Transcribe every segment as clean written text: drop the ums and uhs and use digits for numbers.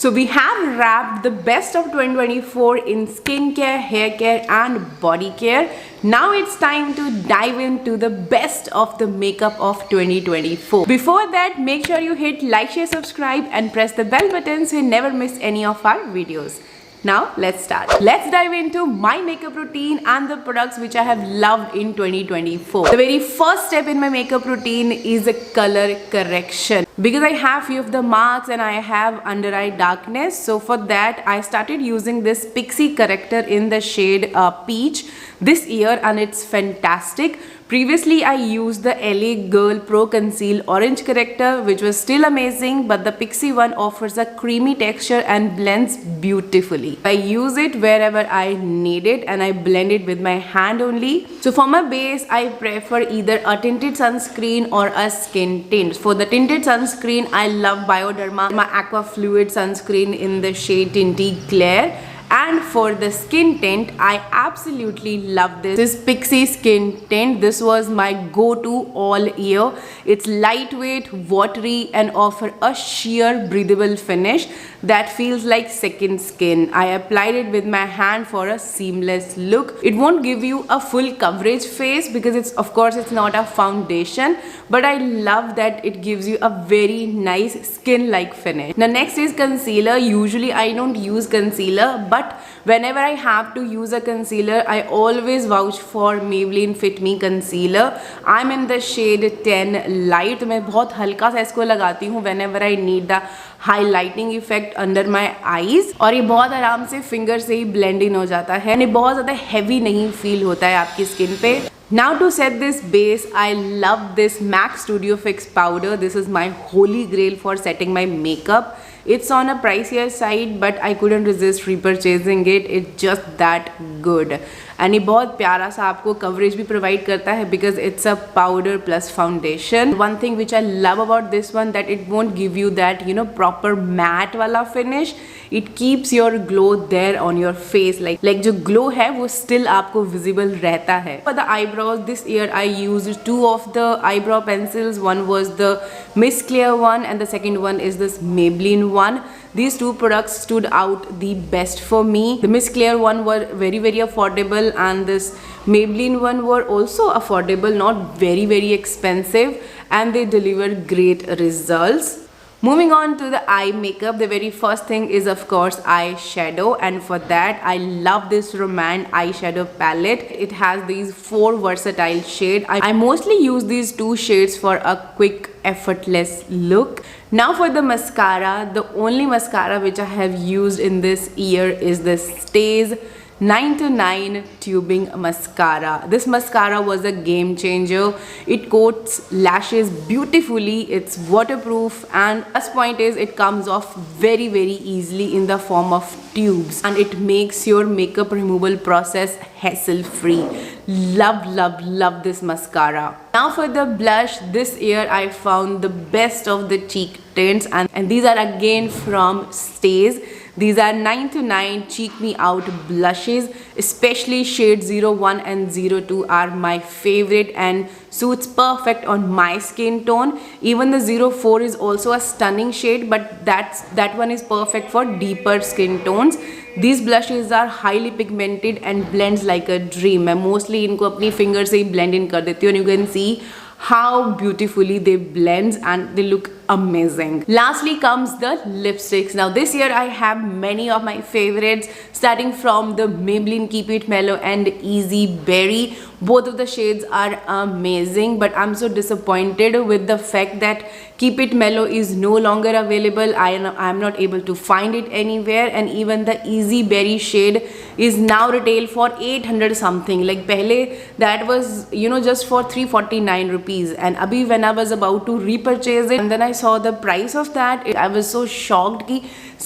So we have wrapped the best of 2024 in skincare, hair care and body care. Now it's time to dive into the best of the makeup of 2024. Before that, make sure you hit like, share, subscribe and press the bell button so you never miss any of our videos. Now let's start. Let's dive into my makeup routine and the products which I have loved in 2024. The very first step in my makeup routine is a color correction. Because I have few of the marks and I have under eye darkness, so for that I started using this Pixi corrector in the shade Peach this year, and it's fantastic. Previously I used the LA Girl Pro Conceal Orange corrector, which was still amazing, but the Pixi one offers a creamy texture and blends beautifully. I use it wherever I need it and I blend it with my hand only. So for my base, I prefer either a tinted sunscreen or a skin tint. For the tinted sunscreen, I love Bioderma Aqua Fluid sunscreen in the shade Tinty Glare. And for the skin tint, I absolutely love this Pixi skin tint. This was my go-to all year. It's lightweight, watery and offer a sheer breathable finish that feels like second skin. I applied it with my hand for a seamless look. It won't give you a full coverage face because it's not a foundation, but I love that it gives you a very nice skin-like finish. Now next is concealer. Usually I don't use concealer, but whenever I have to use a concealer, I always vouch for Maybelline Fit Me concealer. I'm in the shade 10 light. तो मैं बहुत हल्का सा इसको लगाती हूँ whenever I need the highlighting effect under my eyes, और ये बहुत आराम से फिंगर से ही blend in हो जाता है, ये बहुत ज़्यादा heavy नहीं feel होता है आपकी skin पे. Now to set this base, I love this MAC Studio Fix powder. This is my holy grail for setting my makeup. It's on a pricier side, but I couldn't resist repurchasing it. It's just that good. And ये बहुत प्यारा सा आपको coverage भी provide करता है because it's a powder plus foundation. One thing which I love about this one, that it won't give you that proper matte वाला finish. It keeps your glow there on your face. Like जो glow है वो still आपको visible रहता है. For the eyebrows, this year I used two of the eyebrow pencils. One was the Miss Clear one and the second one is this Maybelline one. These two products stood out the best for me. The Miss Clear one were very affordable and this Maybelline one were also affordable, not very expensive, and they deliver great results. Moving on to the eye makeup, the very first thing is of course eyeshadow, and for that I love this Romand eyeshadow palette. It has these 4 versatile shades. I mostly use these 2 shades for a quick effortless look. Now for the mascara, the only mascara which I have used in this year is the Staze 9 to 9 tubing mascara. This mascara was a game changer. It coats lashes beautifully, it's waterproof, and plus point is it comes off very easily in the form of tubes, and it makes your makeup removal process hassle free. Love this mascara. Now for the blush, this year I found the best of the cheek tints, and these are again from Staze. These are 9 to 9 Cheek Me Out blushes, especially shade 01 and 02 are my favorite and suits perfect on my skin tone. Even the 04 is also a stunning shade, but that one is perfect for deeper skin tones. These blushes are highly pigmented and blends like a dream. मैं mostly इनको अपनी finger से ही blend in कर देती हूँ, and you can see how beautifully they blend and they look amazing. Lastly comes the lipsticks. Now this year I have many of my favorites, starting from the Maybelline Keep It Mellow and Easy Berry. Both of the shades are amazing, but I'm so disappointed with the fact that Keep It Mellow is no longer available. I'm not able to find it anywhere, and even the Easy Berry shade is now retail for 800 something. Like pehle that was just for 349 rupees, and abhi when I was about to repurchase it and then I saw the price of that, I was so shocked कि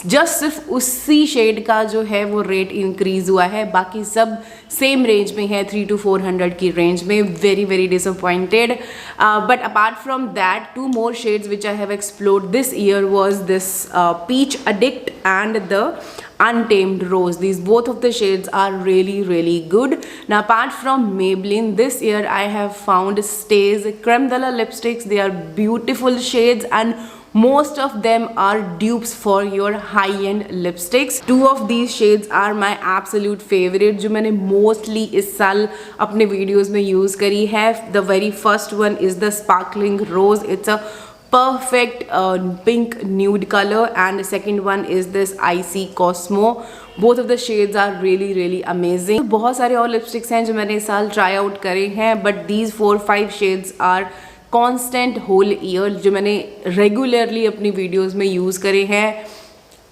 just सिर्फ उसी shade का जो है वो rate increase हुआ है, बाकी सब सेम रेंज में है 300 to 400 की रेंज में. very disappointed. But apart from that, 2 more shades which I have explored this year was this Peach Addict and the Untamed Rose. These both of the shades are really good. Now apart from Maybelline, this year I have found Staze Creme de la lipsticks. They are beautiful shades, and Most of them are dupes for your high-end lipsticks. Two of these shades are my absolute favorite, जो मैंने mostly इस साल अपने videos में use करी है. The very first one is the Sparkling Rose. It's a perfect pink nude color, and the second one is this Icy Cosmo. Both of the shades are really amazing. बहुत सारे और lipsticks हैं जो मैंने इस साल ट्राई आउट करे हैं, but these 4-5 shades are constant whole year, जो मैंने regularly अपनी videos में use करे हैं.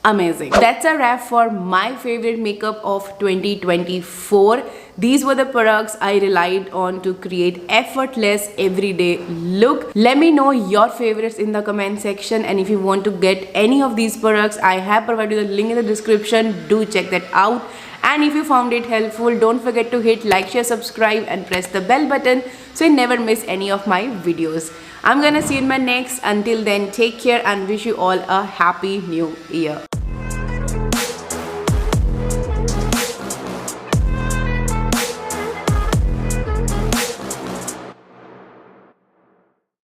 Amazing. That's a wrap for my favorite makeup of 2024. These were the products I relied on to create effortless everyday look. Let me know your favorites in the comment section, and if you want to get any of these products, I have provided the link in the description. Do check that out. And if you found it helpful, don't forget to hit like, share, subscribe and press the bell button so you never miss any of my videos. I'm gonna see you in my next. Until then, take care and wish you all a happy new year.